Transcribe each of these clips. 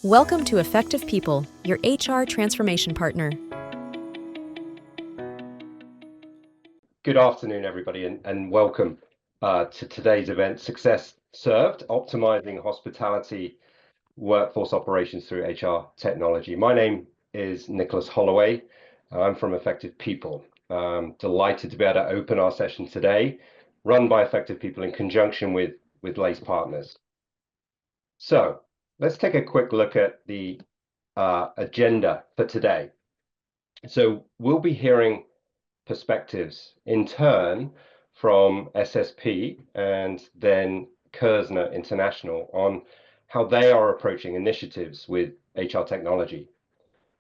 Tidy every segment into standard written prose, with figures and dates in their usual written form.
Welcome to Effective People, your HR transformation partner. Good afternoon, everybody, and welcome to today's event, Success Served, Optimizing Hospitality Workforce Operations through HR Technology. My name is Nicholas Holloway. I'm from Effective People. Delighted to be able to open our session today, run by Effective People in conjunction with Lace Partners. So let's take a quick look at the agenda for today. So we'll be hearing perspectives in turn from SSP and then Kerzner International on how they are approaching initiatives with HR technology.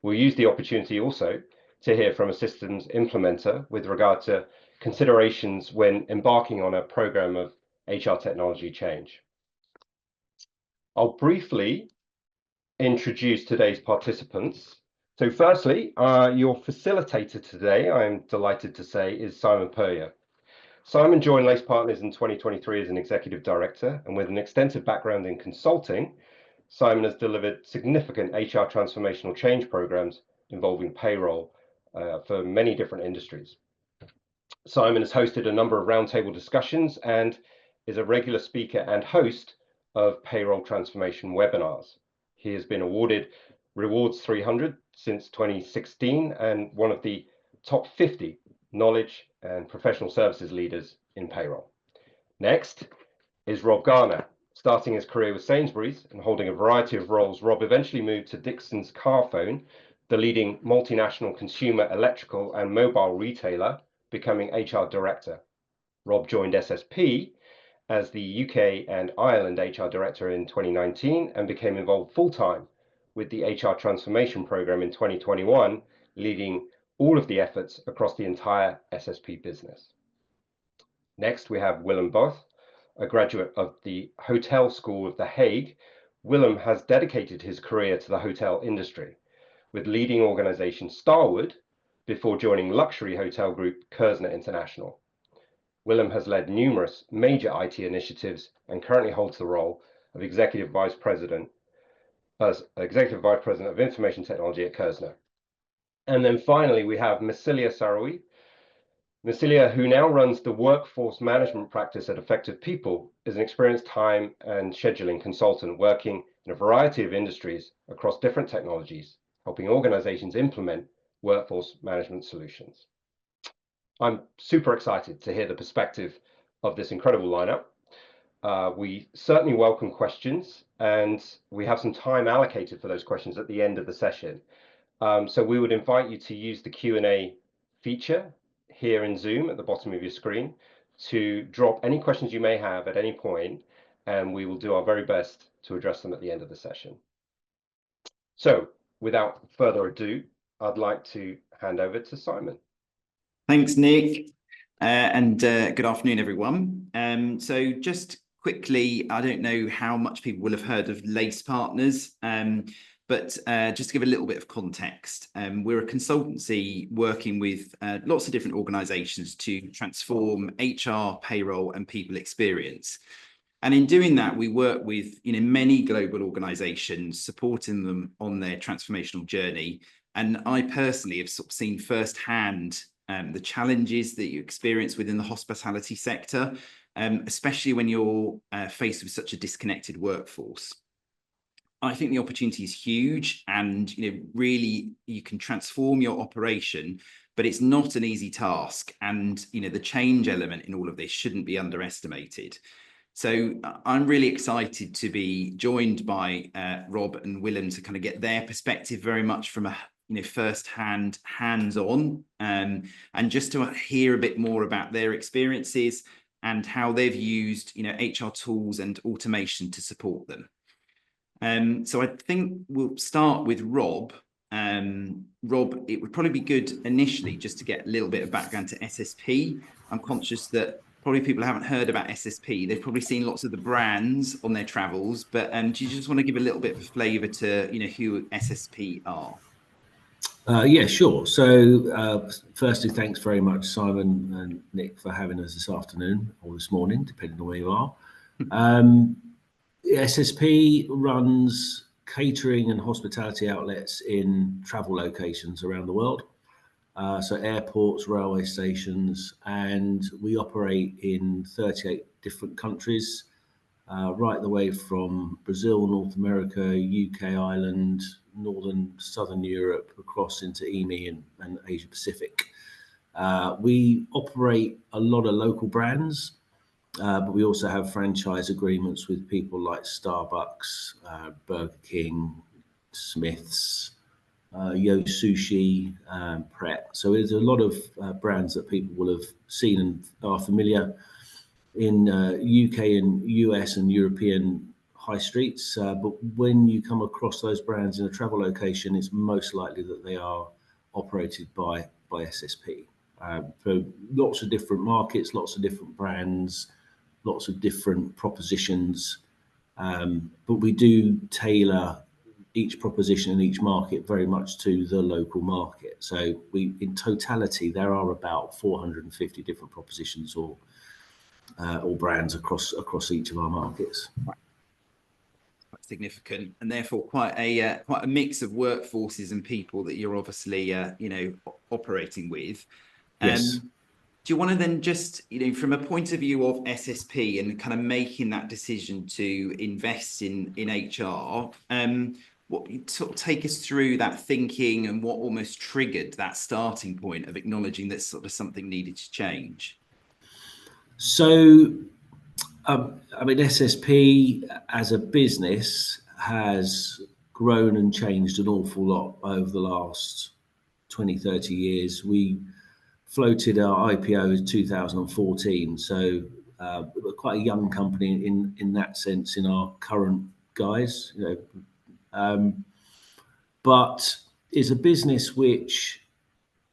We'll use the opportunity also to hear from a systems implementer with regard to considerations when embarking on a program of HR technology change. I'll briefly introduce today's participants. So firstly, your facilitator today, I'm delighted to say, is Simon Puryear. Simon joined Lace Partners in 2023 as an executive director, and with an extensive background in consulting, Simon has delivered significant HR transformational change programs involving payroll for many different industries. Simon has hosted a number of roundtable discussions and is a regular speaker and host of payroll transformation webinars. He has been awarded Rewards 300 since 2016 and one of the top 50 knowledge and professional services leaders in payroll. Next is Rob Garner. Starting his career with Sainsbury's and holding a variety of roles, Rob eventually moved to Dixon's Carphone, the leading multinational consumer electrical and mobile retailer, becoming HR director. Rob joined SSP as the UK and Ireland HR director in 2019 and became involved full-time with the HR transformation program in 2021, leading all of the efforts across the entire SSP business. Next, we have Willem Both, a graduate of the Hotel School of The Hague. Willem has dedicated his career to the hotel industry, with leading organization Starwood before joining luxury hotel group Kerzner International. Willem has led numerous major IT initiatives and currently holds the role of Executive Vice President of Information Technology at Kerzner. And then finally, we have Masilia Sarawi. Masilia, who now runs the workforce management practice at Effective People, is an experienced time and scheduling consultant working in a variety of industries across different technologies, helping organizations implement workforce management solutions. I'm super excited to hear the perspective of this incredible lineup. We certainly welcome questions, and we have some time allocated for those questions at the end of the session. So we would invite you to use the Q&A feature here in Zoom at the bottom of your screen to drop any questions you may have at any point, and we will do our very best to address them at the end of the session. So without further ado, I'd like to hand over to Simon. Thanks, Nick, and good afternoon, everyone. So just quickly, I don't know how much people will have heard of Lace Partners, but just to give a little bit of context, we're a consultancy working with lots of different organisations to transform HR, payroll and people experience. And in doing that, we work with many global organisations, supporting them on their transformational journey. And I personally have sort of seen firsthand the challenges that you experience within the hospitality sector, especially when you're faced with such a disconnected workforce. I think the opportunity is huge, and really you can transform your operation, but it's not an easy task. And the change element in all of this shouldn't be underestimated. So I'm really excited to be joined by Rob and Willem to kind of get their perspective very much from a first-hand, hands-on, and just to hear a bit more about their experiences and how they've used HR tools and automation to support them. So I think we'll start with Rob. Rob, it would probably be good initially just to get a little bit of background to SSP. I'm conscious that probably people haven't heard about SSP. They've probably seen lots of the brands on their travels, but do you just want to give a little bit of a flavour to who SSP are? Yeah, sure. So firstly, thanks very much, Simon and Nick, for having us this afternoon or this morning, depending on where you are. SSP runs catering and hospitality outlets in travel locations around the world. So airports, railway stations, and we operate in 38 different countries, right the way from Brazil, North America, UK, Ireland, Southern Europe, across into EME and Asia Pacific. We operate a lot of local brands, but we also have franchise agreements with people like Starbucks, Burger King, Smith's, Yo Sushi, Pret. So there's a lot of brands that people will have seen and are familiar in UK and US and European high streets. But when you come across those brands in a travel location, it's most likely that they are operated by SSP. For lots of different markets, lots of different brands, lots of different propositions. But we do tailor each proposition in each market very much to the local market. So in totality, there are about 450 different propositions or brands across each of our markets. Quite significant, and therefore quite a mix of workforces and people that you're obviously operating with. Yes. Do you want to then just, from a point of view of SSP and kind of making that decision to invest in HR, what sort of take us through that thinking and what almost triggered that starting point of acknowledging that sort of something needed to change? So, SSP as a business has grown and changed an awful lot over the last 20, 30 years. We floated our IPO in 2014, so we're quite a young company in that sense in our current guise, but is a business which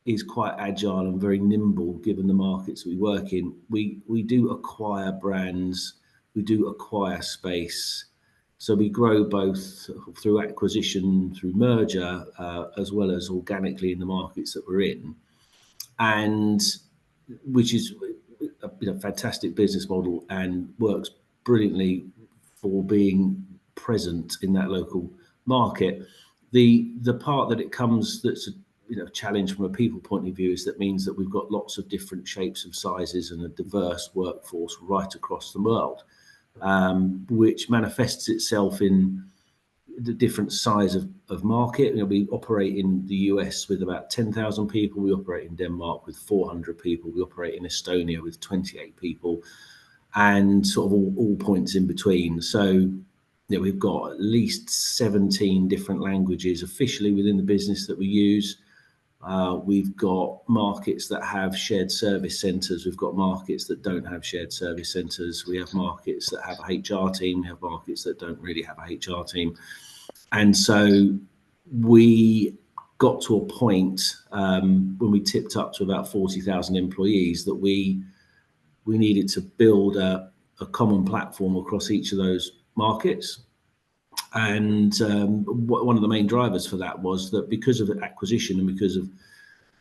is quite agile and very nimble given the markets we work in. We do acquire brands, we do acquire space, so we grow both through acquisition, through merger, as well as organically in the markets that we're in, and which is a fantastic business model and works brilliantly for being present in that local market. The part that it comes that's a challenge from a people point of view is that means that we've got lots of different shapes and sizes and a diverse workforce right across the world, which manifests itself in the different size of market. We operate in the US with about 10,000 people. We operate in Denmark with 400 people. We operate in Estonia with 28 people, and sort of all points in between. So we've got at least 17 different languages officially within the business that we use. We've got markets that have shared service centres. We've got markets that don't have shared service centres. We have markets that have a HR team. We have markets that don't really have a HR team. And so we got to a point when we tipped up to about 40,000 employees that we needed to build a common platform across each of those markets. And one of the main drivers for that was that because of the acquisition and because of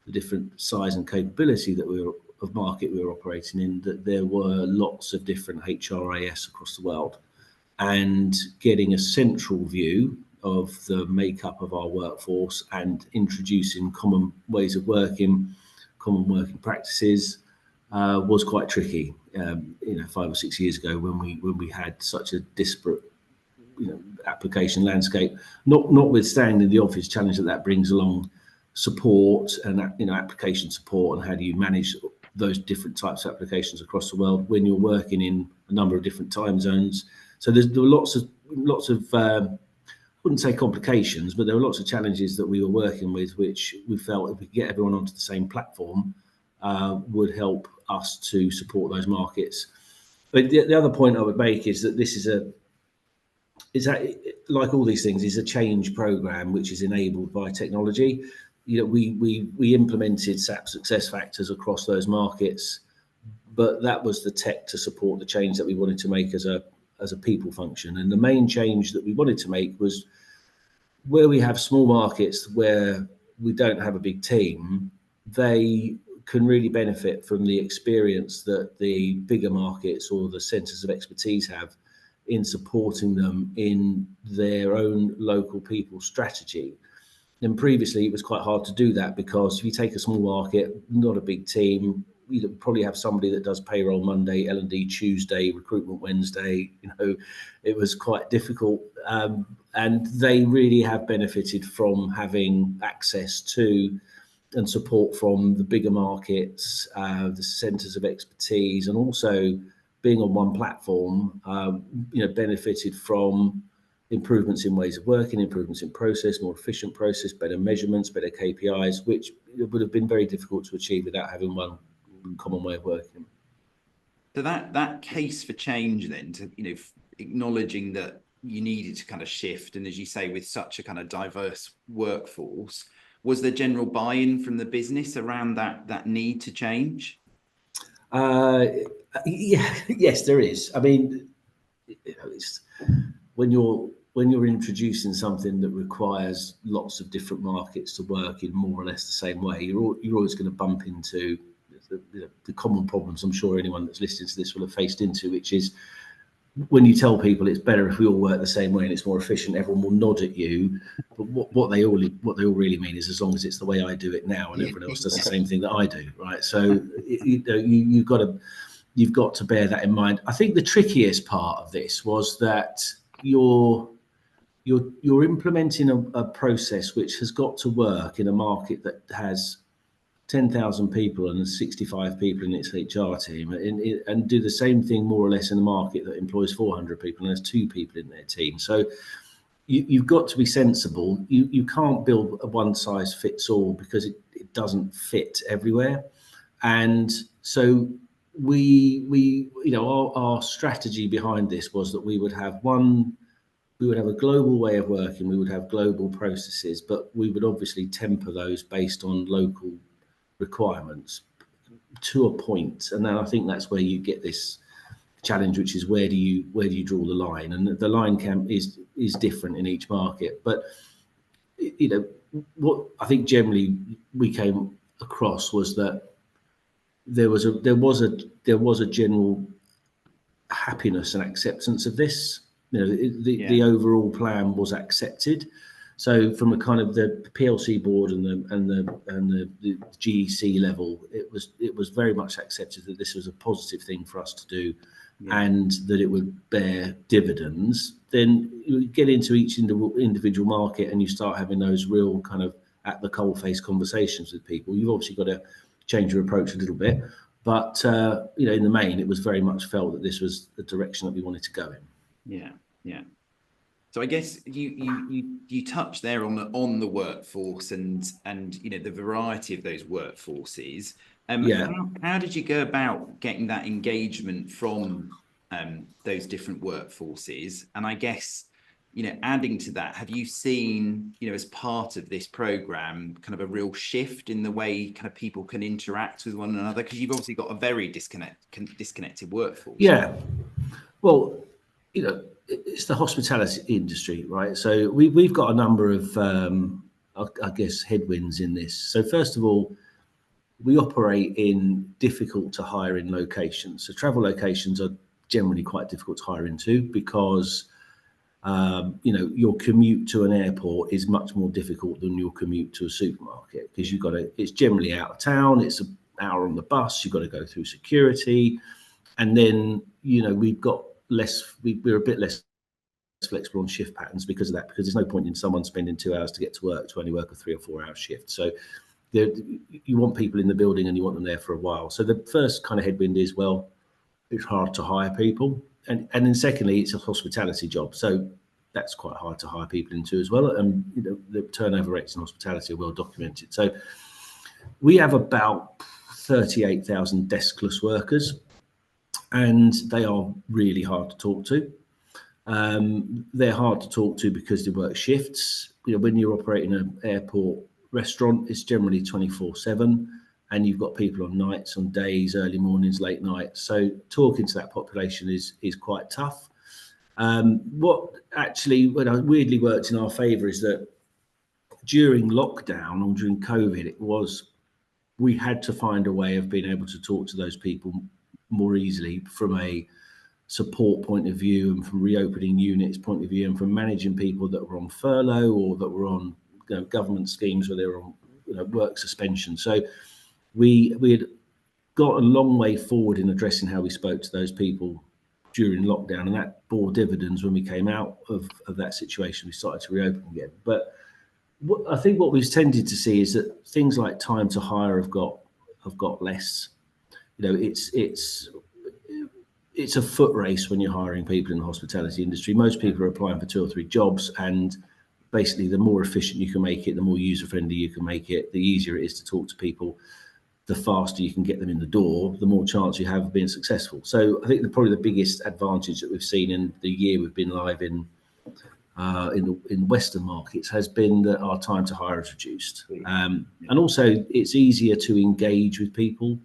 the different size and capability that we were operating in, that there were lots of different HRIS across the world, and getting a central view of the makeup of our workforce and introducing common ways of working, common working practices was quite tricky. 5 or 6 years ago, when we had such a disparate application landscape, notwithstanding the obvious challenge that brings along support and application support, and how do you manage those different types of applications across the world when you're working in a number of different time zones. So there were lots of I wouldn't say complications, but there were lots of challenges that we were working with, which we felt if we could get everyone onto the same platform would help us to support those markets. But the other point I would make is that this is like all these things, is a change program which is enabled by technology. We implemented SAP SuccessFactors across those markets, but that was the tech to support the change that we wanted to make as a people function. And the main change that we wanted to make was where we have small markets where we don't have a big team, they can really benefit from the experience that the bigger markets or the centres of expertise have in supporting them in their own local people strategy. And previously it was quite hard to do that, because if you take a small market, not a big team, you probably have somebody that does payroll Monday, L&D Tuesday, recruitment Wednesday. It was quite difficult, and they really have benefited from having access to and support from the bigger markets, the centres of expertise, and also being on one platform, benefited from improvements in ways of working, improvements in process, more efficient process, better measurements, better KPIs, which would have been very difficult to achieve without having one common way of working. So that case for change then, to acknowledging that you needed to kind of shift, and as you say, with such a kind of diverse workforce, was there general buy-in from the business around that need to change? Yes, there is. I mean, it's when you're introducing something that requires lots of different markets to work in more or less the same way, you're always going to bump into the common problems I'm sure anyone that's listening to this will have faced into, which is when you tell people it's better if we all work the same way and it's more efficient, everyone will nod at you. But what they all really mean is, as long as it's the way I do it now and everyone else does the same thing that I do, right? So you've got to bear that in mind. I think the trickiest part of this was that you're implementing a process which has got to work in a market that has 10,000 people and 65 people in its HR team, and do the same thing more or less in a market that employs 400 people and has 2 people in their team. So you've got to be sensible. You can't build a one size fits all, because it doesn't fit everywhere. And so our strategy behind this was that we would have a global way of working, we would have global processes, but we would obviously temper those based on local requirements to a point. And then I think that's where you get this challenge, which is where do you draw the line? And the line is different in each market. But what I think generally we came across was that there was a general happiness and acceptance of this. The overall plan was accepted. So from a kind of the PLC board and the GEC level, it was very much accepted that this was a positive thing for us to do, and that it would bear dividends. Then you get into each individual market and you start having those real kind of at the coalface conversations with people. You've obviously got to change your approach a little bit, but in the main, it was very much felt that this was the direction that we wanted to go in. Yeah. So I guess you touched there on the workforce and the variety of those workforces. How did you go about getting that engagement from those different workforces? And I guess adding to that, have you seen as part of this program kind of a real shift in the way kind of people can interact with one another? Because you've obviously got a very disconnected workforce. Yeah. Well, it's the hospitality industry, right? So we've got a number of, I guess, headwinds in this. So first of all, we operate in difficult to hire in locations. So travel locations are generally quite difficult to hire into, because your commute to an airport is much more difficult than your commute to a supermarket, because it's generally out of town, it's an hour on the bus, you've got to go through security, and then we're a bit less flexible on shift patterns because of that, because there's no point in someone spending 2 hours to get to work to only work a 3 or 4 hour shift. So you want people in the building and you want them there for a while. So the first kind of headwind is, well, it's hard to hire people. And then secondly, it's a hospitality job. So that's quite hard to hire people into as well. And the turnover rates in hospitality are well documented. So we have about 38,000 deskless workers, and they are really hard to talk to. They're hard to talk to because they work shifts. When you're operating an airport restaurant, it's generally 24/7, and you've got people on nights, on days, early mornings, late nights. So talking to that population is quite tough. What actually weirdly worked in our favour is that during lockdown or during COVID, we had to find a way of being able to talk to those people more easily from a support point of view, and from reopening units point of view, and from managing people that were on furlough or that were on government schemes where they were on work suspension. So we had got a long way forward in addressing how we spoke to those people during lockdown, and that bore dividends when we came out of that situation. We started to reopen again. But I think what we've tended to see is that things like time to hire have got less. It's a foot race when you're hiring people in the hospitality industry. Most people are applying for 2 or 3 jobs, and basically the more efficient you can make it, the more user-friendly you can make it, the easier it is to talk to people, the faster you can get them in the door, the more chance you have of being successful. So I think probably the biggest advantage that we've seen in the year we've been live in Western markets has been that our time to hire has reduced. And also it's easier to engage with people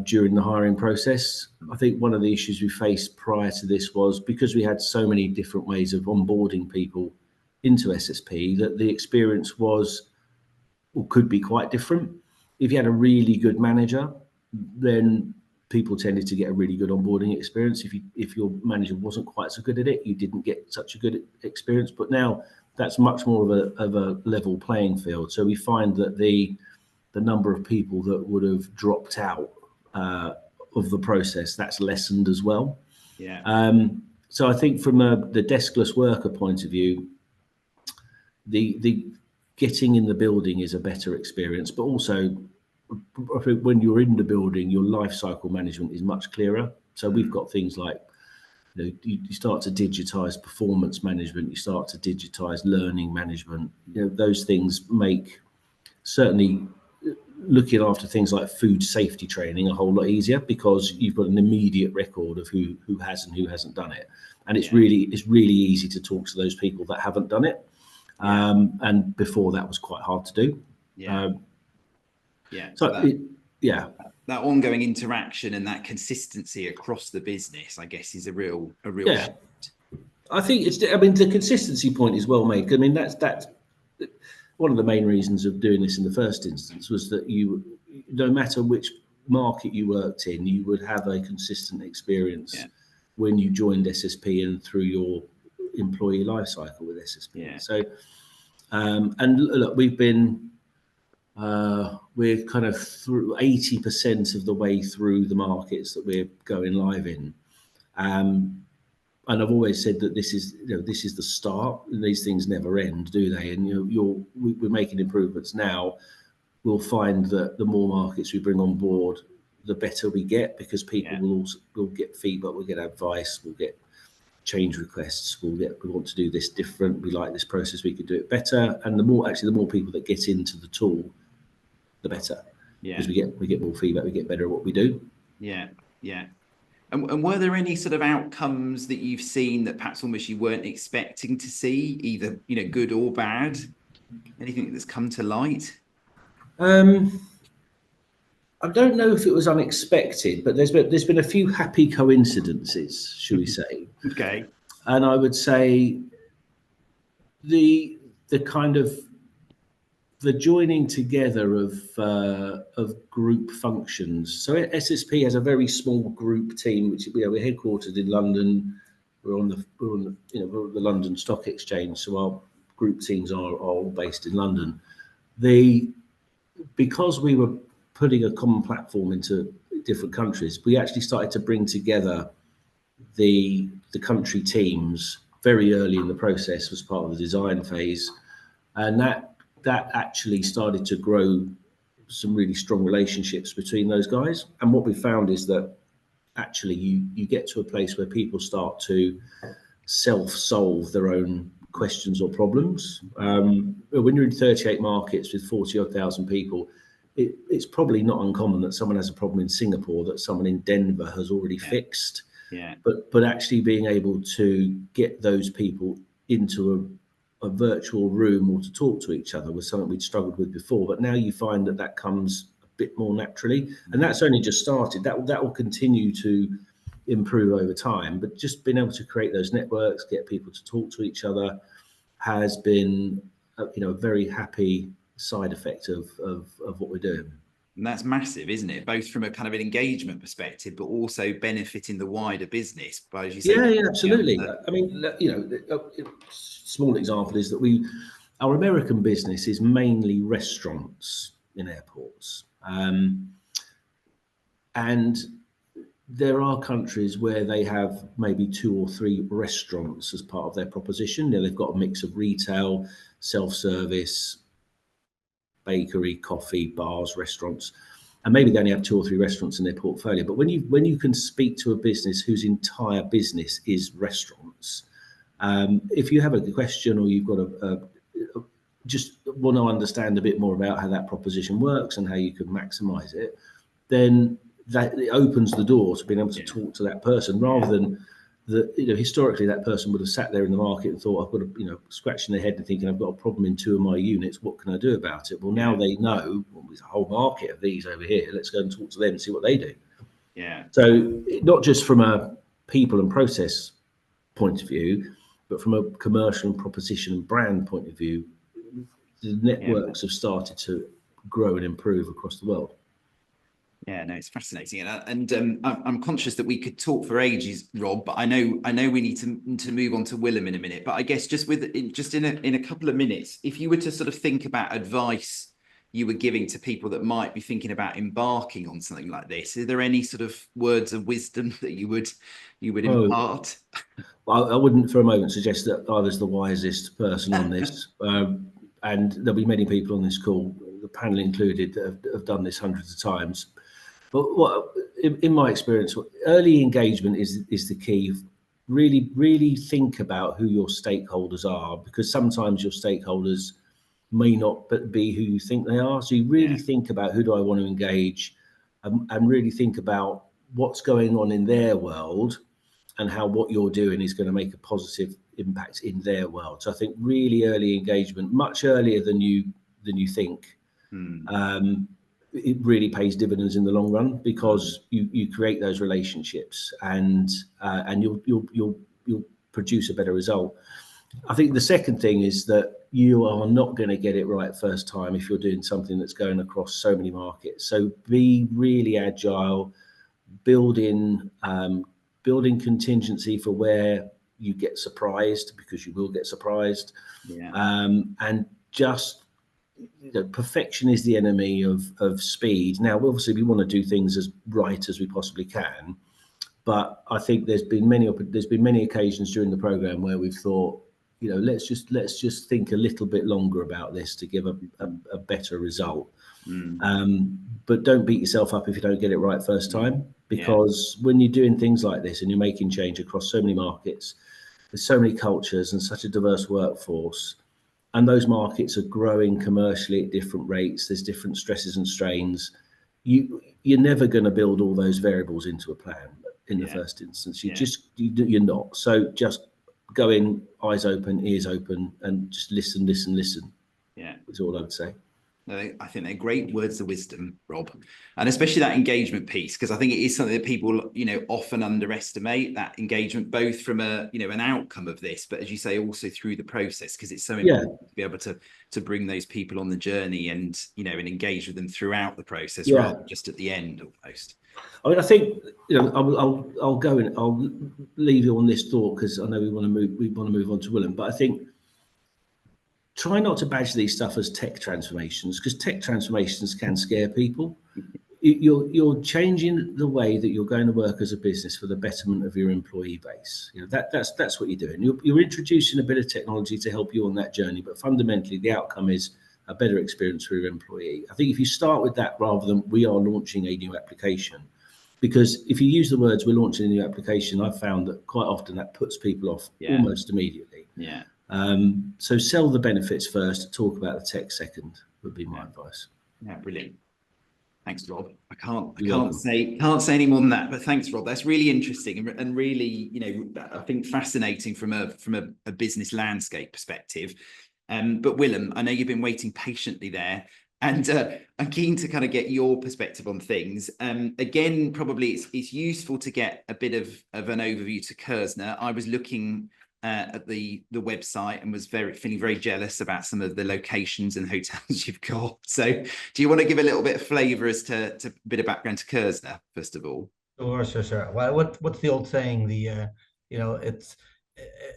during the hiring process. I think one of the issues we faced prior to this was because we had so many different ways of onboarding people into SSP, that the experience was or could be quite different. If you had a really good manager, then people tended to get a really good onboarding experience. If your manager wasn't quite so good at it, you didn't get such a good experience. But now that's much more of a level playing field. So we find that the number of people that would have dropped out of the process, that's lessened as well. So I think from the deskless worker point of view, the getting in the building is a better experience, but also I think when you're in the building, your life cycle management is much clearer. So we've got things like you start to digitize performance management, you start to digitize learning management. Those things make certainly looking after things like food safety training a whole lot easier, because you've got an immediate record of who has and who hasn't done it, and it's really easy to talk to those people that haven't done it. And before that was quite hard to do. That ongoing interaction and that consistency across the business, I guess, is a real shift. I think the consistency point is well made. I mean, that's one of the main reasons of doing this in the first instance, was that no matter which market you worked in, you would have a consistent experience when you joined SSP and through your employee life cycle with SSP. So and look, we're kind of through 80% of the way through the markets that we're going live in, and I've always said that this is the start, and these things never end, do they? And we're making improvements now. We'll find that the more markets we bring on board, the better we get, because people will get feedback, we'll get advice, we'll get change requests, we want to do this different, we like this process, we could do it better. And the more people that get into the tool, the better, because we get more feedback, we get better at what we do. And were there any sort of outcomes that you've seen that perhaps almost you weren't expecting to see, either good or bad? Anything that's come to light? I don't know if it was unexpected, but there's been a few happy coincidences, should we say? Okay. And I would say the kind of the joining together of group functions. So SSP has a very small group team, which we're headquartered in London. We're on the London Stock Exchange, so our group teams are all based in London. Because we were putting a common platform into different countries, we actually started to bring together the country teams very early in the process as part of the design phase, and that actually started to grow some really strong relationships between those guys. And what we found is that actually you get to a place where people start to self-solve their own questions or problems. When you're in 38 markets with 40,000 people, it's probably not uncommon that someone has a problem in Singapore that someone in Denver has already fixed. But actually being able to get those people into a virtual room or to talk to each other was something we'd struggled with before. But now you find that comes a bit more naturally, and that's only just started. That will continue to improve over time. But just being able to create those networks, get people to talk to each other, has been a very happy side effect of what we're doing. And that's massive, isn't it? Both from a kind of an engagement perspective, but also benefiting the wider business. But as you say, Yeah, absolutely. I mean, a small example is that our American business is mainly restaurants in airports. And there are countries where they have maybe 2 or 3 restaurants as part of their proposition. They've got a mix of retail, self-service, bakery, coffee, bars, restaurants, and maybe they only have 2 or 3 restaurants in their portfolio. But when you can speak to a business whose entire business is restaurants, if you have a question or you've got just want to understand a bit more about how that proposition works and how you can maximize it, then that it opens the door to being able to talk to that person, rather than historically that person would have sat there in the market and thought, I've got scratching their head and thinking, I've got a problem in 2 of my units, what can I do about it? Well, now they know, well, there's a whole market of these over here, let's go and talk to them and see what they do. So not just from a people and process point of view, but from a commercial and proposition and brand point of view, the networks have started to grow and improve across the world. Yeah, no, it's fascinating, and I'm conscious that we could talk for ages, Rob. But I know we need to move on to Willem in a minute. But I guess just in a couple of minutes, if you were to sort of think about advice you were giving to people that might be thinking about embarking on something like this, are there any sort of words of wisdom that you would impart? I wouldn't for a moment suggest that I was the wisest person on this, and there'll be many people on this call, the panel included, that have done this hundreds of times. But in my experience, early engagement is the key. Really, really think about who your stakeholders are, because sometimes your stakeholders may not be who you think they are. So you really think about, who do I want to engage, and really think about what's going on in their world and how what you're doing is going to make a positive impact in their world. So I think really early engagement, much earlier than you think. It really pays dividends in the long run, because you create those relationships, and you'll produce a better result. I think the second thing is that you are not going to get it right first time if you're doing something that's going across so many markets. So be really agile, building contingency for where you get surprised, because you will get surprised, and just perfection is the enemy of speed. Now, obviously, we want to do things as right as we possibly can, but I think there's been many occasions during the program where we've thought, let's just think a little bit longer about this to give a better result. But don't beat yourself up if you don't get it right first time, because when you're doing things like this and you're making change across so many markets, there's so many cultures and such a diverse workforce, and those markets are growing commercially at different rates. There's different stresses and strains. You're never going to build all those variables into a plan in the first instance. You're not. So just go in, eyes open, ears open, and just listen. Yeah, is all I would say. I think they're great words of wisdom, Rob, and especially that engagement piece, because I think it is something that people, often underestimate, that engagement, both from an outcome of this, but as you say, also through the process, because it's so important to be able to bring those people on the journey and and engage with them throughout the process, rather than just at the end almost. I mean, I think I'll go in. I'll leave you on this thought, because I know we want to move on to Willem, but I think, try not to badge these stuff as tech transformations, because tech transformations can scare people. You're changing the way that you're going to work as a business for the betterment of your employee base. That's what you're doing. You're introducing a bit of technology to help you on that journey, but fundamentally the outcome is a better experience for your employee. I think if you start with that rather than we are launching a new application, because if you use the words we're launching a new application, I've found that quite often that puts people off almost immediately. So sell the benefits first, talk about the tech second, would be my advice. Yeah, brilliant. Thanks, Rob. I can't say any more than that, but thanks, Rob. That's really interesting and really, I think fascinating from a business landscape perspective. But Willem, I know you've been waiting patiently there, and I'm keen to kind of get your perspective on things. Again, probably it's useful to get a bit of an overview to Kerzner. I was looking at the website and was feeling very jealous about some of the locations and hotels you've got. So do you want to give a little bit of flavour as to a bit of background to Kerzner, first of all? Sure. Well, what's the old saying? It's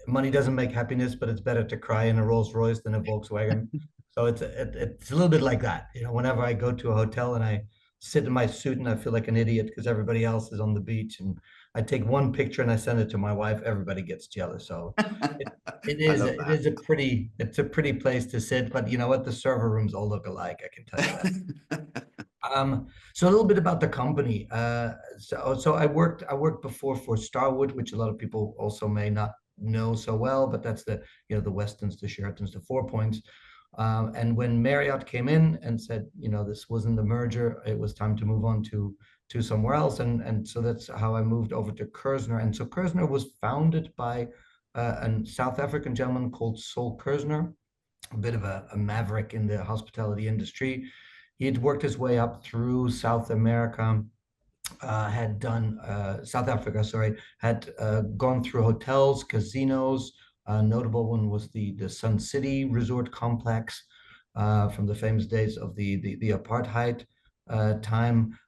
money doesn't make happiness, but it's better to cry in a Rolls Royce than a Volkswagen. So it's a little bit like that. Whenever I go to a hotel and I sit in my suit and I feel like an idiot because everybody else is on the beach, and I take one picture and I send it to my wife, everybody gets jealous. So it is it's a pretty place to sit. But you know what? The server rooms all look alike. I can tell you that. So a little bit about the company. So I worked before for Starwood, which a lot of people also may not know so well, but that's the Westons, the Sheratons, the Four Points. And when Marriott came in and said, this wasn't the merger, it was time to move on to somewhere else, and so that's how I moved over to Kerzner. And so Kerzner was founded by a South African gentleman called Sol Kerzner, a bit of a maverick in the hospitality industry. He had worked his way up through South America, South Africa, sorry, had gone through hotels, casinos. A notable one was the Sun City Resort Complex from the famous days of the apartheid time.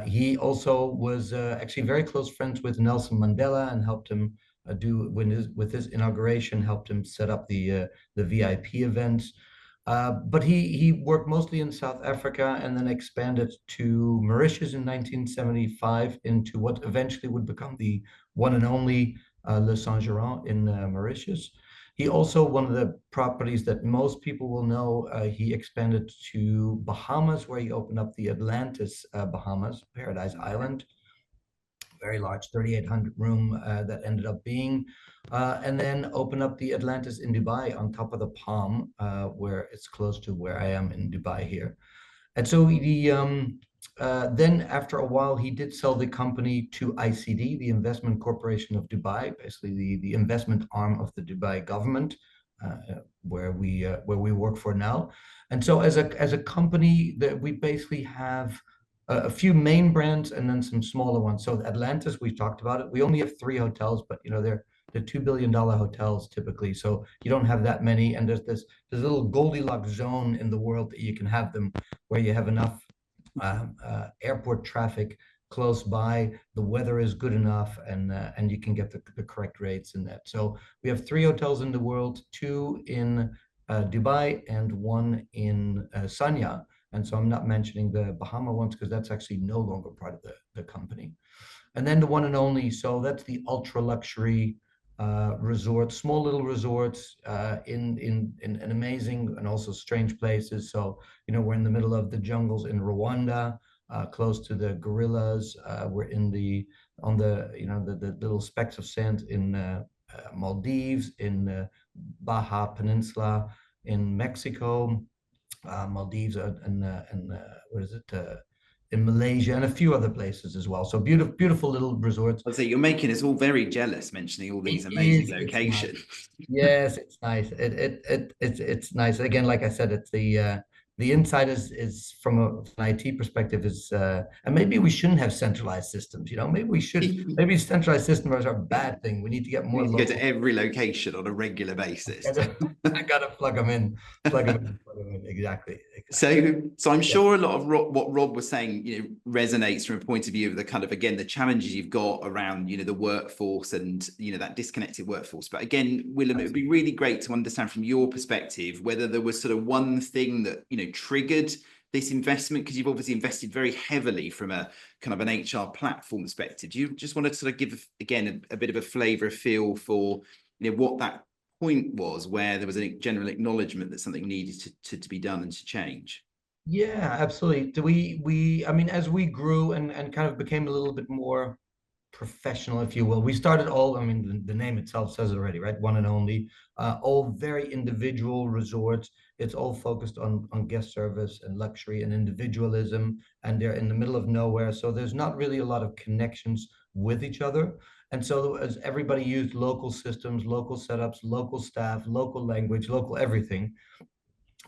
He also was actually very close friends with Nelson Mandela and helped him with his inauguration, helped him set up the VIP events. But he worked mostly in South Africa and then expanded to Mauritius in 1975 into what eventually would become the one and only Le Saint-Geran in Mauritius. He also, one of the properties that most people will know, he expanded to Bahamas, where he opened up the Atlantis Bahamas, Paradise Island. Very large 3,800 room that ended up being, and then open up the Atlantis in Dubai on top of the Palm, where it's close to where I am in Dubai here. And so then after a while, he did sell the company to ICD, the Investment Corporation of Dubai, basically the investment arm of the Dubai government, where we work for now. And so as a company, that we basically have a few main brands and then some smaller ones. So Atlantis, we've talked about it. We only have 3 hotels, but they're $2 billion hotels typically. So you don't have that many. And there's this little Goldilocks zone in the world that you can have them, where you have enough airport traffic close by, the weather is good enough, and you can get the correct rates in that. So we have 3 hotels in the world, 2 in Dubai and 1 in Sanya. And so I'm not mentioning the Bahama ones because that's actually no longer part of the company. And then the one and only, so that's the ultra luxury resorts, small little resorts in amazing and also strange places. So we're in the middle of the jungles in Rwanda, close to the gorillas. We're on the little specks of sand in Maldives, in Baja Peninsula in Mexico. Maldives and what is it? In Malaysia and a few other places as well. So beautiful little resorts. I'd say you're making us all very jealous mentioning all these amazing locations. Nice. Yes, it's nice. It's nice. Again, like I said, it's the inside is from an IT perspective is, and maybe we shouldn't have centralized systems. Maybe we should. Maybe centralized systems are a bad thing. We need to get more. Go to every location on a regular basis. I gotta plug them in. Exactly. So I'm sure a lot of what Rob was saying, resonates from a point of view of the kind of, again, the challenges you've got around, the workforce and, that disconnected workforce. But again, Willem, it would be really great to understand from your perspective whether there was sort of one thing that, triggered this investment, because you've obviously invested very heavily from a kind of an HR platform perspective. Do you just want to sort of give, again, a bit of a flavour, a feel for, what that point was, where there was a general acknowledgement that something needed to be done and to change? Yeah, absolutely. I mean, as we grew and kind of became a little bit more professional, if you will, we started I mean, the name itself says it already, right? One and only, all very individual resorts. It's all focused on guest service and luxury and individualism, and they're in the middle of nowhere. So there's not really a lot of connections with each other. And so as everybody used local systems, local setups, local staff, local language, local everything,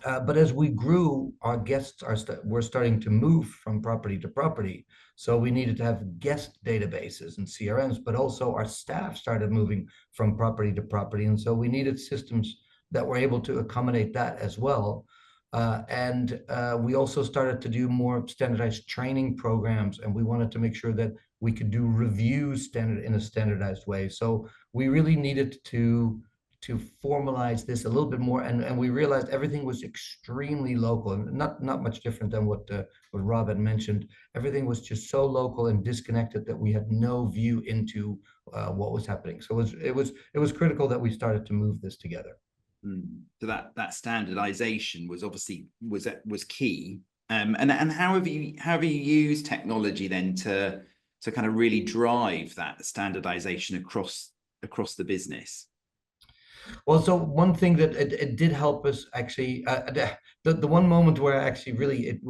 But as we grew, our guests were starting to move from property to property. So we needed to have guest databases and CRMs, but also our staff started moving from property to property. And so we needed systems that were able to accommodate that as well. And we also started to do more standardized training programs, and we wanted to make sure that we could do reviews in a standardized way. So we really needed to formalize this a little bit more, and we realized everything was extremely local, and not much different than what Rob had mentioned. Everything was just so local and disconnected that we had no view into what was happening. So it was critical that we started to move this together. So that standardization was obviously was key. And how have you used technology then to kind of really drive that standardization across the business? Well, so one thing that it did help us actually, the one moment where actually really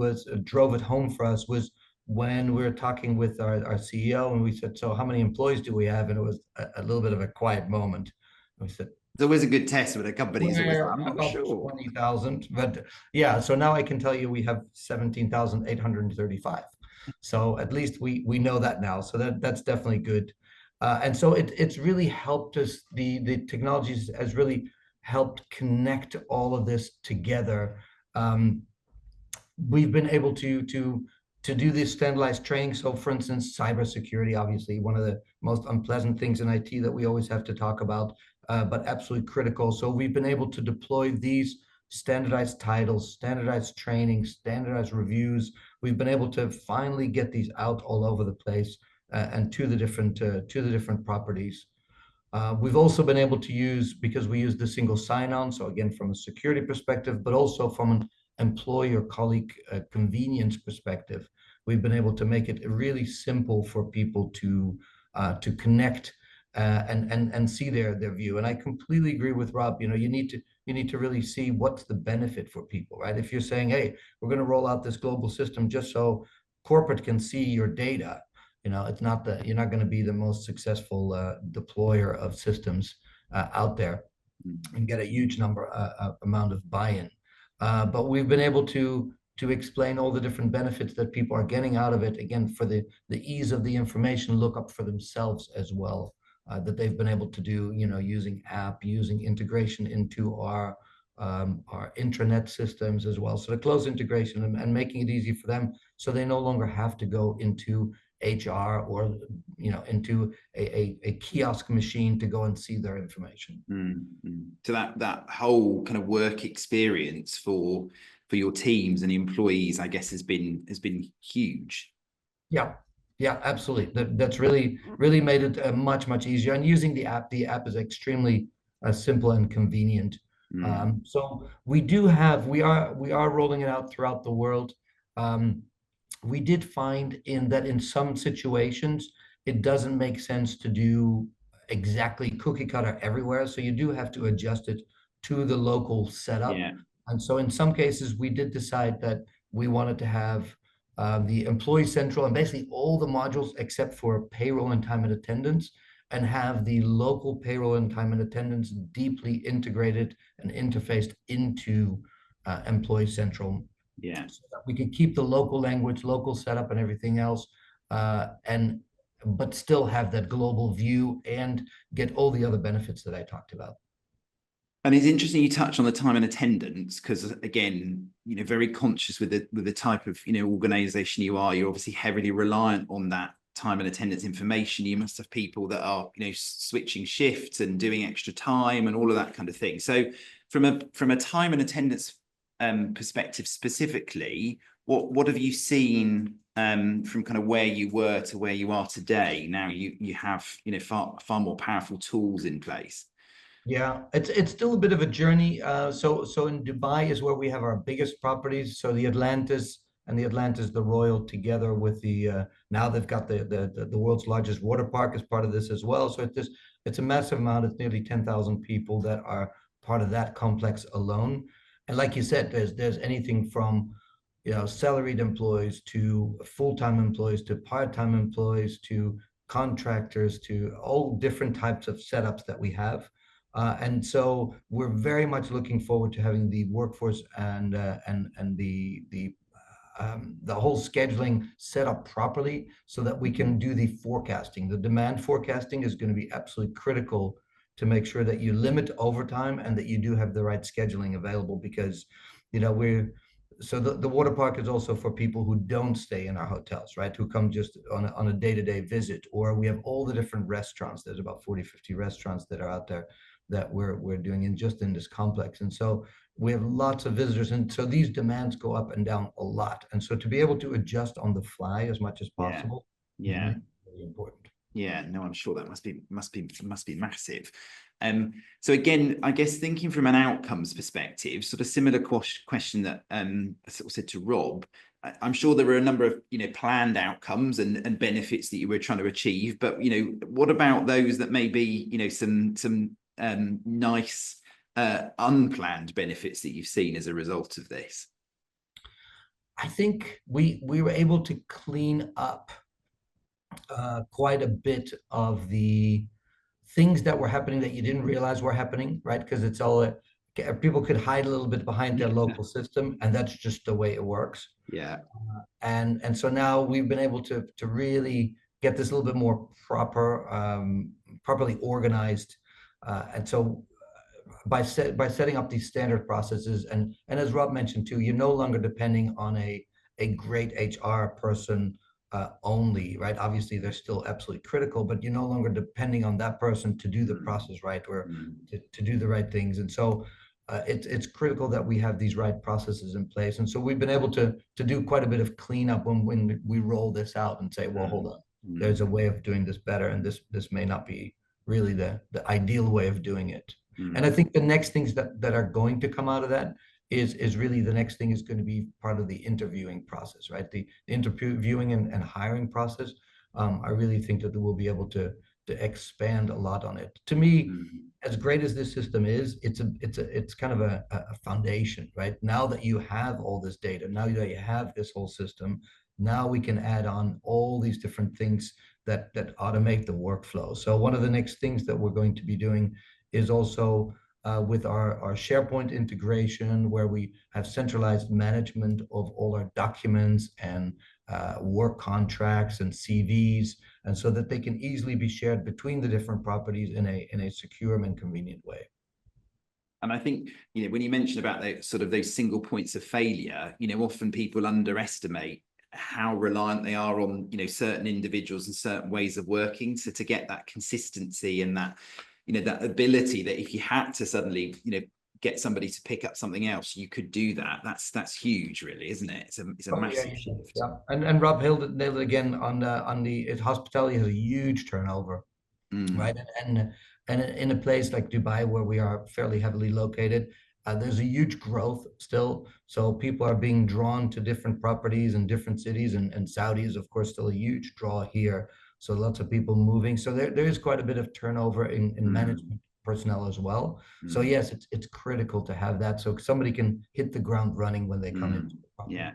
drove it home for us was when we were talking with our CEO, and we said, so how many employees do we have? And it was a little bit of a quiet moment. And we said, it's always a good test when a company's always like, I'm not about sure. 20,000, but yeah, so now I can tell you we have 17,835. So at least we know that now. So that's definitely good. And so it's really helped us. The technologies has really helped connect all of this together. We've been able to do this standardized training. So for instance, cybersecurity, obviously one of the most unpleasant things in IT that we always have to talk about, but absolutely critical. So we've been able to deploy these standardized titles, standardized training, standardized reviews. We've been able to finally get these out all over the place, and to the different properties. We've also been able to use, because we use the single sign-on, so again, from a security perspective, but also from an employee or colleague convenience perspective, we've been able to make it really simple for people to connect and see their view. And I completely agree with Rob. You know, you need to really see what's the benefit for people, right? If you're saying, hey, we're going to roll out this global system just so corporate can see your data, you know, it's not that you're not going to be the most successful deployer of systems out there and get a huge amount of buy-in. But we've been able to explain all the different benefits that people are getting out of it. Again, for the ease of the information lookup for themselves as well, that they've been able to do, you know, using integration into our intranet systems as well. So the close integration and making it easy for them, so they no longer have to go into HR or, you know, into a kiosk machine to go and see their information. So that whole kind of work experience for your teams and employees, I guess, has been huge. Yeah, absolutely. That's really made it much easier. And using the app is extremely simple and convenient. So we are rolling it out throughout the world. We did find that in some situations, it doesn't make sense to do exactly cookie cutter everywhere. So you do have to adjust it to the local setup. Yeah. And so in some cases, we did decide that we wanted to have the Employee Central and basically all the modules except for payroll and time and attendance, and have the local payroll and time and attendance deeply integrated and interfaced into Employee Central. Yeah. So that we could keep the local language, local setup and everything else, but still have that global view and get all the other benefits that I talked about. And it's interesting you touch on the time and attendance, because again, you know, very conscious with the type of, you know, organization you are, you're obviously heavily reliant on that time and attendance information. You must have people that are, you know, switching shifts and doing extra time and all of that kind of thing. So from a time and attendance perspective specifically, what have you seen from kind of where you were to where you are today? Now you have, you know, far more powerful tools in place. Yeah, it's still a bit of a journey. So in Dubai is where we have our biggest properties. So the Atlantis, the Royal, together with the now they've got the world's largest water park as part of this as well. So it's a massive amount. It's nearly 10,000 people that are part of that complex alone. And like you said, there's anything from, you know, salaried employees to full-time employees to part-time employees to contractors to all different types of setups that we have. And so we're very much looking forward to having the workforce and the whole scheduling set up properly so that we can do the forecasting. The demand forecasting is going to be absolutely critical to make sure that you limit overtime and that you do have the right scheduling available, because, you know, the water park is also for people who don't stay in our hotels, right? Who come just on a day-to-day visit, or we have all the different restaurants. There's about 40, 50 restaurants that are out there that we're doing in this complex. And so we have lots of visitors. And so these demands go up and down a lot. And so to be able to adjust on the fly as much as possible is really, really important. Yeah, no, I'm sure that must be massive. So again, I guess thinking from an outcomes perspective, sort of similar question that I sort of said to Rob. I'm sure there were a number of, you know, planned outcomes and benefits that you were trying to achieve, but, you know, what about those that may be, you know, some nice unplanned benefits that you've seen as a result of this? I think we were able to clean up quite a bit of the things that were happening that you didn't realize were happening, right? Because it's all people could hide a little bit behind their local system, and that's just the way it works. Yeah. And so now we've been able to really get this a little bit more properly organized, and so by setting up these standard processes, and as Rob mentioned too, you're no longer depending on a great HR person only, right? Obviously, they're still absolutely critical, but you're no longer depending on that person to do the process right, or to do the right things. And so it's critical that we have these right processes in place. And so we've been able to do quite a bit of cleanup when we roll this out and say, well, hold on, there's a way of doing this better, and this may not be really the ideal way of doing it. And I think the next things that are going to come out of that is really, the next thing is going to be part of the interviewing process, right? The interviewing and hiring process. I really think that we'll be able to expand a lot on it. To me, as great as this system is, it's kind of a foundation, right? Now that you have all this data, now that you have this whole system, now we can add on all these different things that automate the workflow. So one of the next things that we're going to be doing is also with our SharePoint integration, where we have centralized management of all our documents and work contracts and CVs, and so that they can easily be shared between the different properties in a secure and convenient way. And I think, you know, when you mentioned about those single points of failure, you know, often people underestimate how reliant they are on, you know, certain individuals and certain ways of working. So to get that consistency and that, you know, that ability that if you had to suddenly, you know, get somebody to pick up something else, you could do that. That's huge, really, isn't it? It's a massive shift. Yeah, and Rob nailed it again on the hospitality has a huge turnover, right? And in a place like Dubai, where we are fairly heavily located, there's a huge growth still. So people are being drawn to different properties in different cities, and Saudi is, of course, still a huge draw here. So lots of people moving. So there is quite a bit of turnover in management personnel as well. So yes, it's critical to have that, so somebody can hit the ground running when they come into the property. Yeah.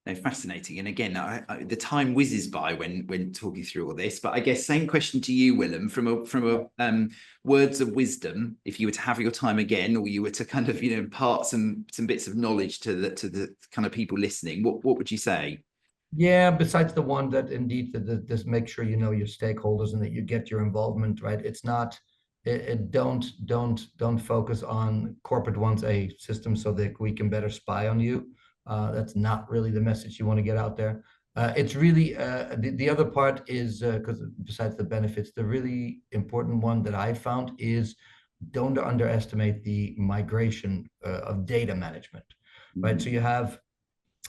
No, fascinating. And again, the time whizzes by when talking through all this. But I guess same question to you, Willem, from a words of wisdom. If you were to have your time again, or you were to kind of, you know, impart some bits of knowledge to the kind of people listening, what would you say? Yeah, besides the one that indeed this make sure you know your stakeholders and that you get your involvement right. It's not don't focus on corporate wants a system so that we can better spy on you. That's not really the message you want to get out there. It's really the other part is because besides the benefits, the really important one that I found is don't underestimate the migration of data management, right? So you have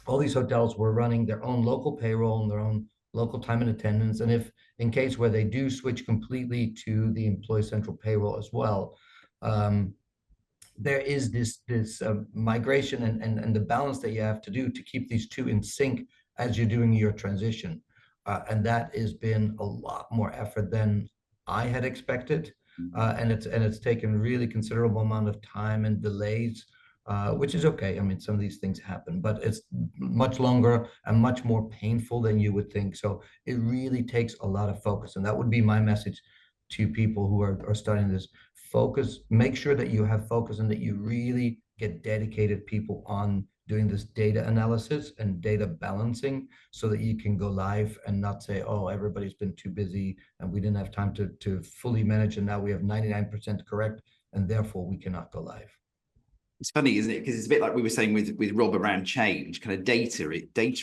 all these hotels were running their own local payroll and their own local time and attendance. And if in case where they do switch completely to the employee central payroll as well, there is this migration and the balance that you have to do to keep these two in sync as you're doing your transition. And that has been a lot more effort than I had expected. And it's taken really considerable amount of time and delays, which is okay. I mean, some of these things happen, but it's much longer and much more painful than you would think. So it really takes a lot of focus. And that would be my message to people who are starting this. focus, make sure that you have focus and that you really get dedicated people on doing this data analysis and data balancing so that you can go live and not say, oh, everybody's been too busy and we didn't have time to fully manage, and now we have 99% correct and therefore we cannot go live. It's funny, isn't it? Because it's a bit like we were saying with Rob around change, kind of data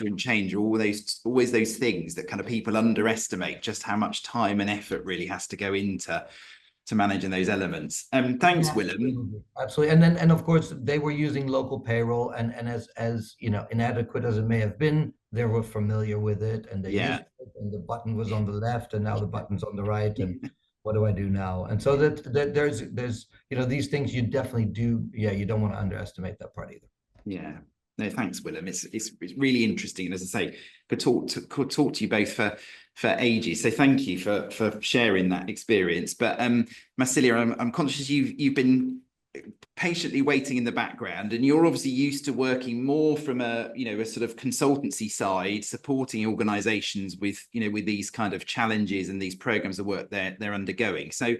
and change are always those things that kind of people underestimate just how much time and effort really has to go into managing those elements. Thanks, Willem. Absolutely. And of course they were using local payroll, and as you know, inadequate as it may have been, they were familiar with it, and they used it, and the button was on the left and now the button's on the right, and what do I do now? And so that there's you know, these things you definitely do. Yeah, you don't want to underestimate that part either. Yeah. No, thanks, Willem. It's really interesting, and as I say, could talk to you both for ages. So thank you for sharing that experience. But Marsilia, I'm conscious you've been patiently waiting in the background, and you're obviously used to working more from a sort of consultancy side, supporting organizations with these kind of challenges and these programs of work they're undergoing. So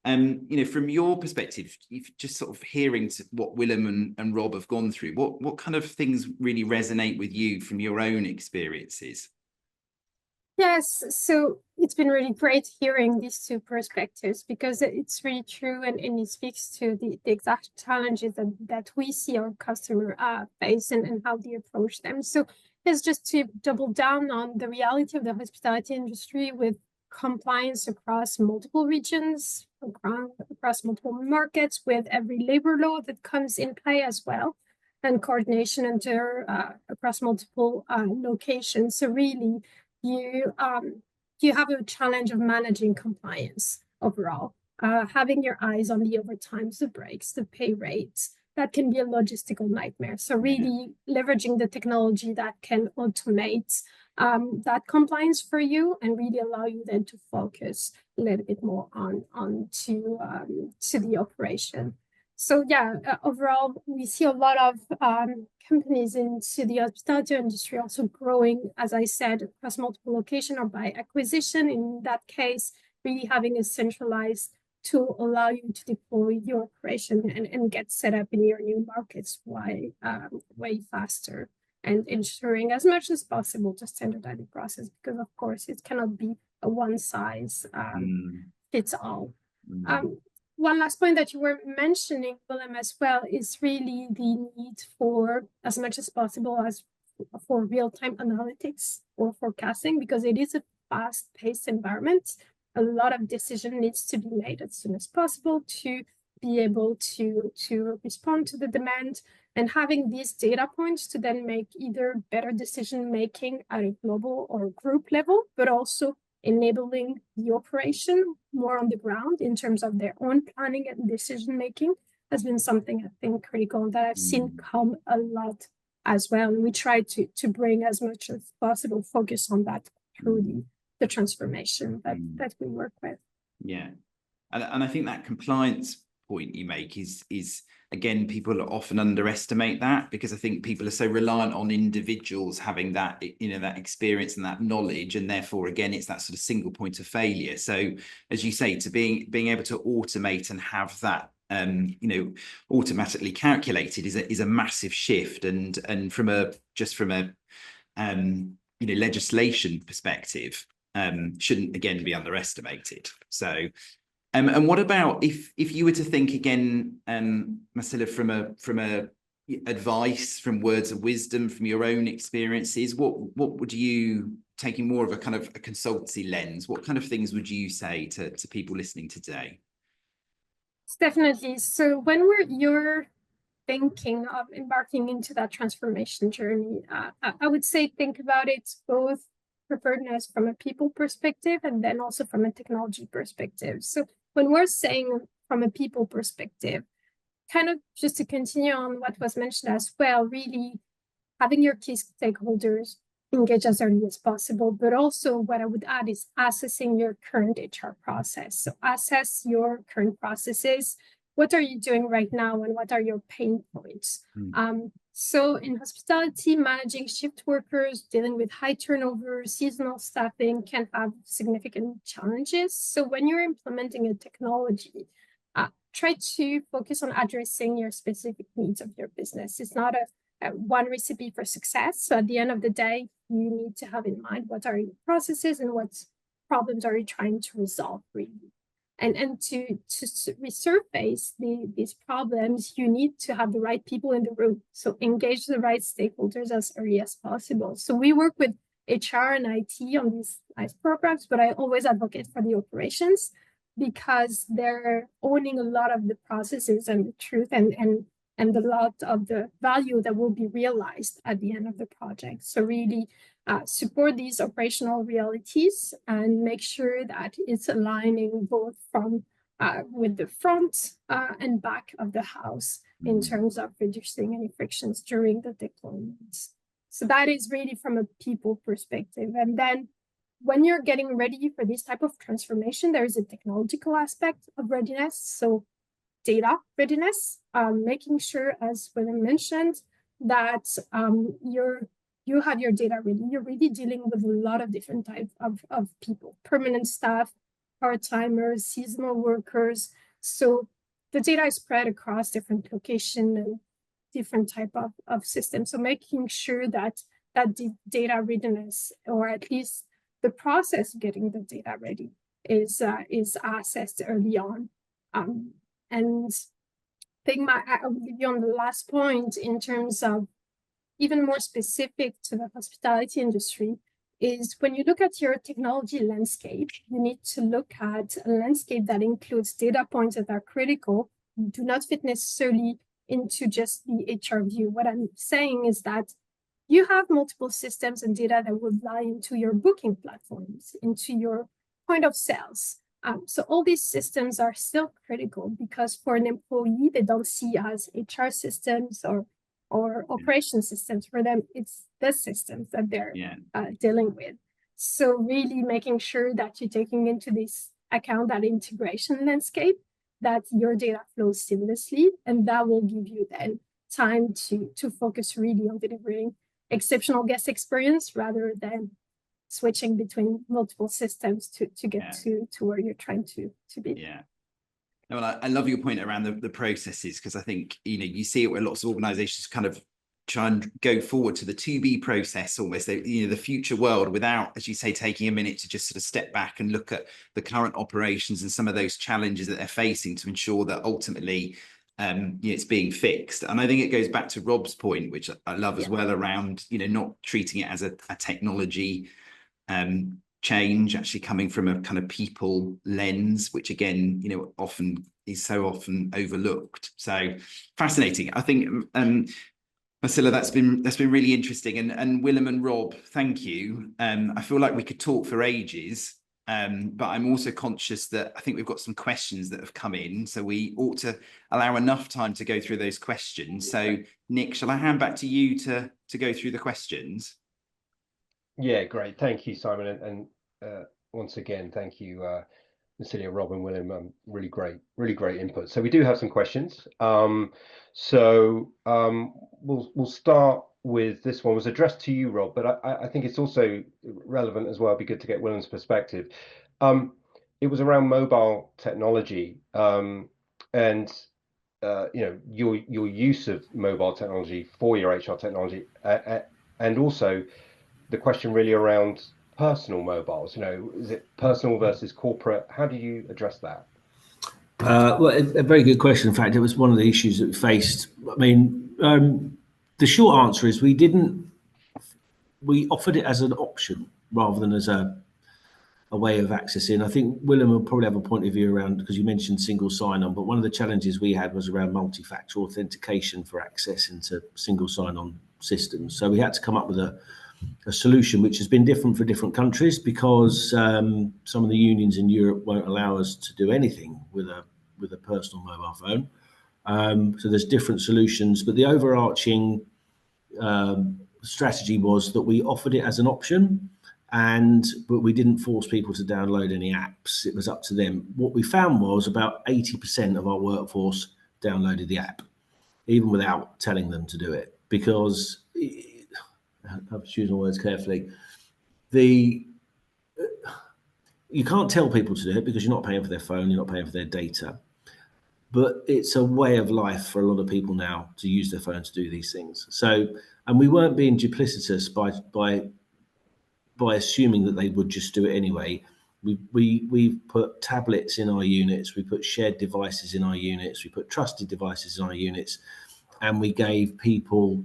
from your perspective, if just sort of hearing what Willem and Rob have gone through, what kind of things really resonate with you from your own experiences? Yes, so it's been really great hearing these two perspectives, because it's really true, and it speaks to the exact challenges that we see our customer face and how they approach them. So it's just to double down on the reality of the hospitality industry with compliance across multiple regions, across multiple markets, with every labor law that comes in play as well, and coordination across multiple locations. So really, you have a challenge of managing compliance overall, having your eyes on the overtimes, the breaks, the pay rates. That can be a logistical nightmare. So really leveraging the technology that can automate that compliance for you and really allow you then to focus a little bit more to the operation. So yeah, overall, we see a lot of companies into the hospitality industry also growing, as I said, across multiple locations or by acquisition. In that case, really having a centralized tool allow you to deploy your operation and get set up in your new markets way faster, and ensuring as much as possible to standardize the process, because of course it cannot be a one size fits all. One last point that you were mentioning, Willem, as well, is really the need for, as much as possible, for real-time analytics or forecasting, because it is a fast-paced environment. A lot of decision needs to be made as soon as possible to be able to respond to the demand, and having these data points to then make either better decision-making at a global or group level, but also enabling the operation more on the ground in terms of their own planning and decision making has been something I think critical that I've seen come a lot as well. And we try to bring as much as possible focus on that through the transformation that we work with. Yeah, and I think that compliance point you make is again, people often underestimate that, because I think people are so reliant on individuals having that that experience and that knowledge, and therefore again it's that sort of single point of failure. So as you say, to being able to automate and have that automatically calculated is a massive shift, and from a legislation perspective shouldn't again be underestimated. So and what about if you were to think again, Marsilia, from a advice, from words of wisdom, from your own experiences, what would you, taking more of a kind of a consultancy lens, what kind of things would you say to people listening today? Definitely. So when you're thinking of embarking into that transformation journey, I would say think about it both preparedness from a people perspective and then also from a technology perspective. So when we're saying from a people perspective, kind of just to continue on what was mentioned as well, really having your key stakeholders engage as early as possible, but also what I would add is assessing your current HR process. So assess your current processes. What are you doing right now and what are your pain points? So in hospitality, managing shift workers, dealing with high turnover, seasonal staffing can have significant challenges. So when you're implementing a technology, try to focus on addressing your specific needs of your business. It's not a one recipe for success. So at the end of the day, you need to have in mind what are your processes and what problems are you trying to resolve, really. And to resurface these problems, you need to have the right people in the room. So engage the right stakeholders as early as possible. So we work with HR and IT on these nice programs, but I always advocate for the operations because they're owning a lot of the processes and the truth and a lot of the value that will be realized at the end of the project. So really support these operational realities and make sure that it's aligning both from with the front and back of the house in terms of reducing any frictions during the deployments. So that is really from a people perspective. And then when you're getting ready for this type of transformation, there is a technological aspect of readiness. So data readiness, making sure, as William mentioned, that you have your data ready. You're really dealing with a lot of different types of people, permanent staff, part-timers, seasonal workers. So the data is spread across different locations and different type of systems. So making sure that the data readiness, or at least the process of getting the data ready, is assessed early on. And I think I will give you on the last point in terms of even more specific to the hospitality industry is when you look at your technology landscape, you need to look at a landscape that includes data points that are critical, do not fit necessarily into just the HR view. What I'm saying is that you have multiple systems and data that will lie into your booking platforms, into your point of sales. So all these systems are still critical because for an employee, they don't see as HR systems or operation systems. For them, it's the systems that they're dealing with. So really making sure that you're taking into this account that integration landscape, that your data flows seamlessly, and that will give you then time to focus really on delivering exceptional guest experience rather than switching between multiple systems to get to where you're trying to be. Yeah. No, well, I love your point around the processes, because I think, you see it where lots of organizations kind of try and go forward to the to-be process almost, the future world, without, as you say, taking a minute to just sort of step back and look at the current operations and some of those challenges that they're facing to ensure that ultimately it's being fixed. And I think it goes back to Rob's point, which I love as well, around, not treating it as a technology change, actually coming from a kind of people lens, which again, often is so often overlooked. So fascinating. I think, Marcella, that's been really interesting. And Willem and Rob, thank you. I feel like we could talk for ages, but I'm also conscious that I think we've got some questions that have come in, so we ought to allow enough time to go through those questions. So Nick, shall I hand back to you to go through the questions? Yeah, great. Thank you, Simon. And once again, thank you, Marcella, Rob and William. Really great input. So we do have some questions. We'll start with this one. It was addressed to you, Rob, but I think it's also relevant as well. It'd be good to get William's perspective. It was around mobile technology and your use of mobile technology for your HR technology, and also the question really around personal mobiles. Is it personal versus corporate? How do you address that? Well, a very good question. In fact, it was one of the issues that we faced. I mean, the short answer is we offered it as an option rather than as a way of accessing. I think William will probably have a point of view around, because you mentioned single sign-on, but one of the challenges we had was around multi-factor authentication for access into single sign-on systems. So we had to come up with a solution which has been different for different countries, because some of the unions in Europe won't allow us to do anything with a personal mobile phone. So there's different solutions, but the overarching strategy was that we offered it as an option, but we didn't force people to download any apps. It was up to them. What we found was about 80% of our workforce downloaded the app, even without telling them to do it, because I'm choosing words carefully. You can't tell people to do it because you're not paying for their phone, you're not paying for their data. but it's a way of life for a lot of people now to use their phone to do these things. So, and we weren't being duplicitous by assuming that they would just do it anyway. We've put tablets in our units, we put shared devices in our units, we put trusted devices in our units, and we gave people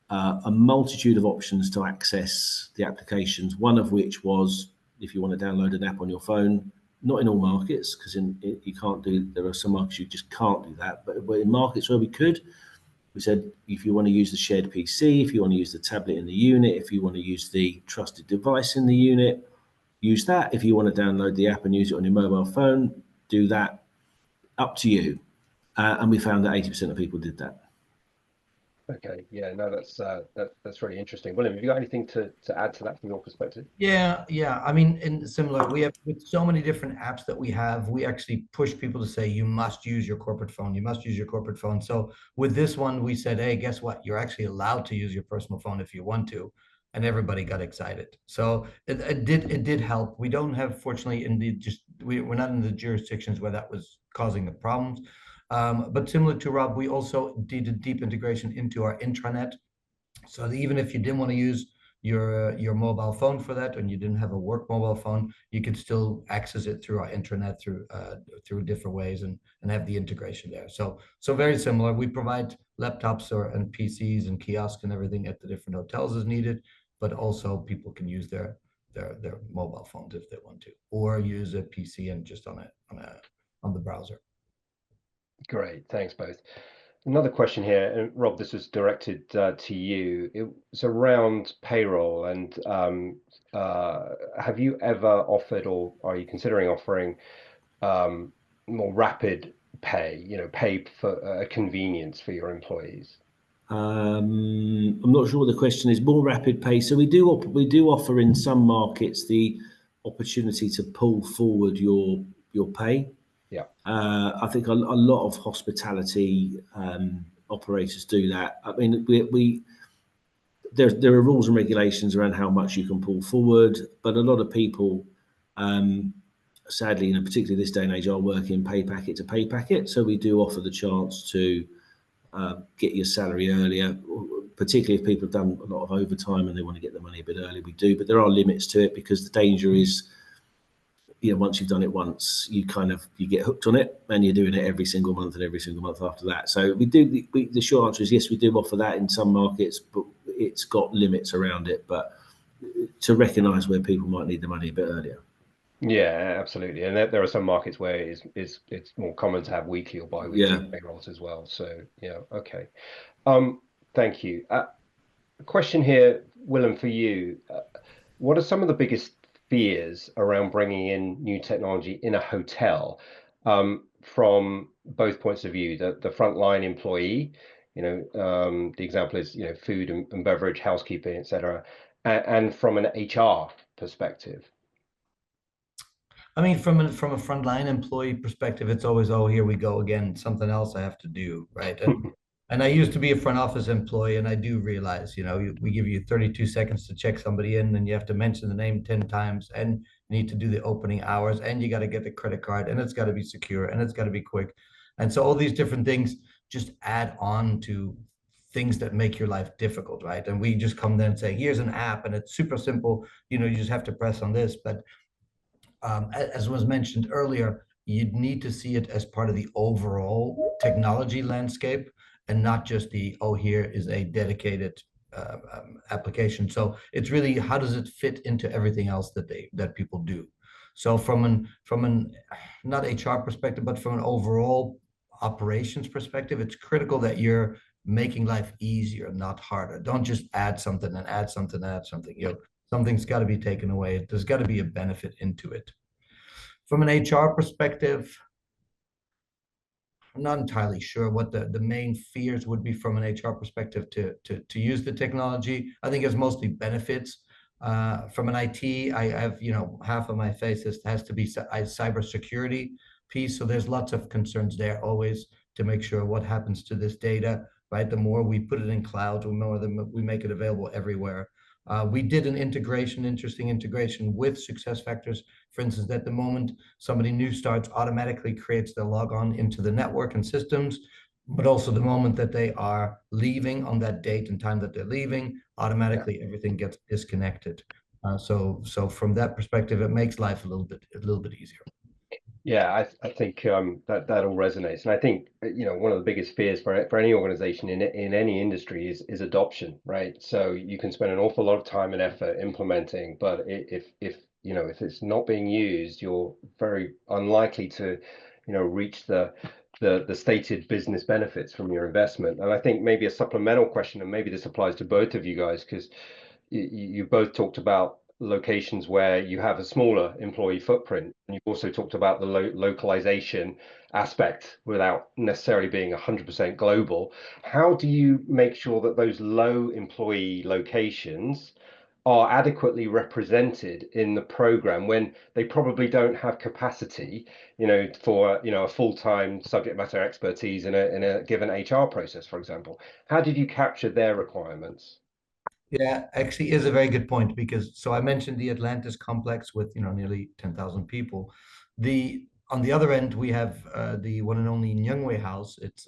a multitude of options to access the applications, one of which was if you want to download an app on your phone, not in all markets, because you can't do, there are some markets you just can't do that, but in markets where we could, we said, if you want to use the shared PC, if you want to use the tablet in the unit, if you want to use the trusted device in the unit, use that. If you want to download the app and use it on your mobile phone, do that. Up to you. And we found that 80% of people did that. Okay, yeah, no, that's really interesting. William, have you got anything to add to that from your perspective? Yeah. I mean, in similar, we have with so many different apps that we have, we actually push people to say, you must use your corporate phone. You must use your corporate phone. So with this one, we said, hey, guess what? You're actually allowed to use your personal phone if you want to. And everybody got excited. So it did help. We don't have, fortunately, we're not in the jurisdictions where that was causing the problems. But similar to Rob, we also did a deep integration into our intranet. So that even if you didn't want to use your mobile phone for that, and you didn't have a work mobile phone, you could still access it through our intranet through different ways and have the integration there. So very similar. We provide laptops and PCs and kiosks and everything at the different hotels as needed, but also people can use their mobile phones if they want to, or use a PC and just on the browser. Great, thanks both. Another question here, and Rob, this was directed to you. It's around payroll, and have you ever offered, or are you considering offering, more rapid pay? Pay for convenience for your employees. I'm not sure what the question is. More rapid pay. So we do offer in some markets the opportunity to pull forward your pay. Yeah. I think a lot of hospitality operators do that. I mean, there are rules and regulations around how much you can pull forward, but a lot of people, sadly, particularly this day and age, are working pay packet to pay packet. So we do offer the chance to get your salary earlier, particularly if people have done a lot of overtime and they want to get the money a bit early. We do, but there are limits to it, because the danger is, once you've done it once, you get hooked on it, and you're doing it every single month and every single month after that. So we do. The short answer is yes, we do offer that in some markets, but it's got limits around it. But to recognise where people might need the money a bit earlier. Yeah, absolutely. And there are some markets where it's more common to have weekly or bi-weekly payrolls as well. So yeah, okay. Thank you. Question here, Willem, for you. What are some of the biggest fears around bringing in new technology in a hotel, from both points of view? The frontline employee, the example is food and beverage, housekeeping, etc., and from an HR perspective. I mean, from a frontline employee perspective, it's always, oh, here we go again, something else I have to do, right? And I used to be a front office employee, and I do realize, we give you 32 seconds to check somebody in, and you have to mention the name 10 times, and you need to do the opening hours, and you got to get the credit card, and it's got to be secure, and it's got to be quick. And so all these different things just add on to things that make your life difficult, right? And we just come there and say, here's an app, and it's super simple. You just have to press on this. But as was mentioned earlier, you'd need to see it as part of the overall technology landscape, and not just here is a dedicated application. So it's really, how does it fit into everything else that people do? So from an not HR perspective, but from an overall operations perspective, it's critical that you're making life easier, not harder. Don't just add something and add something and add something. Something's got to be taken away. There's got to be a benefit into it. From an HR perspective, I'm not entirely sure what the main fears would be from an HR perspective to use the technology. I think it's mostly benefits. From an IT, I have, half of my face has to be cybersecurity piece. So there's lots of concerns there always to make sure what happens to this data, right? The more we put it in cloud, the more we make it available everywhere. We did an interesting integration with SuccessFactors. For instance, at the moment somebody new starts, automatically creates their logon into the network and systems, but also the moment that they are leaving, on that date and time that they're leaving, automatically everything gets disconnected. So from that perspective, it makes life a little bit easier. Yeah, I think that all resonates, and I think one of the biggest fears for any organization in any industry is adoption, right? So you can spend an awful lot of time and effort implementing, but if it's not being used, you're very unlikely to reach the stated business benefits from your investment. And I think maybe a supplemental question, and maybe this applies to both of you guys, because you both talked about locations where you have a smaller employee footprint, and you've also talked about the localization aspect without necessarily being 100% global. How do you make sure that those low employee locations are adequately represented in the program when they probably don't have capacity, for a full-time subject matter expertise in a given HR process, for example? How did you capture their requirements? Yeah, actually is a very good point, because so I mentioned the Atlantis complex with nearly 10,000 people. On the other end we have the one and only Nyungwe House. It's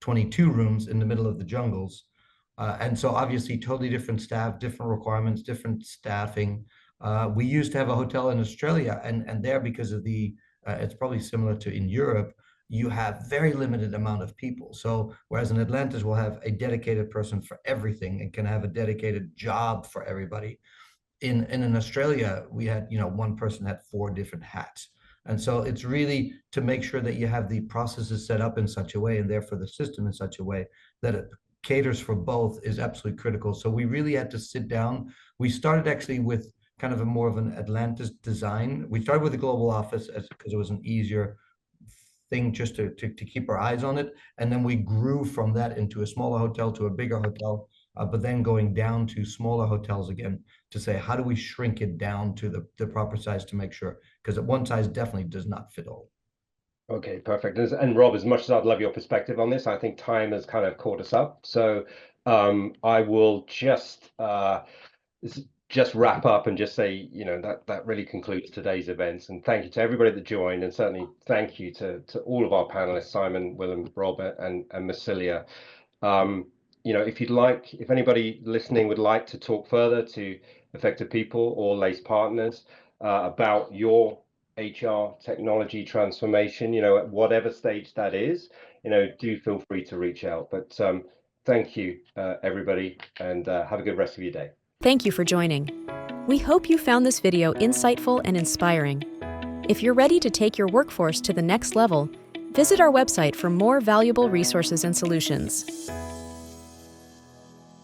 22 rooms in the middle of the jungles, and so obviously totally different staff, different requirements, different staffing. We used to have a hotel in Australia, and there, because of the it's probably similar to in Europe, you have very limited amount of people. So whereas in Atlantis we'll have a dedicated person for everything and can have a dedicated job for everybody, in Australia we had one person had 4 different hats. And so it's really to make sure that you have the processes set up in such a way, and therefore the system in such a way that it caters for both, is absolutely critical. So we really had to sit down. We started actually with kind of a more of an Atlantis design. We started with a global office because it was an easier thing just to keep our eyes on it. And then we grew from that into a smaller hotel to a bigger hotel, but then going down to smaller hotels again to say, how do we shrink it down to the proper size to make sure, because one size definitely does not fit all. Okay, perfect. And Rob, as much as I'd love your perspective on this, I think time has kind of caught us up. So I will just wrap up and just say, that really concludes today's events. And thank you to everybody that joined, and certainly thank you to all of our panelists, Simon, Willem, Robert, and Massilia. If anybody listening would like to talk further to Effective People or Lace Partners about your HR technology transformation, at whatever stage that is, do feel free to reach out. But thank you, everybody, and have a good rest of your day. Thank you for joining. We hope you found this video insightful and inspiring. If you're ready to take your workforce to the next level, visit our website for more valuable resources and solutions.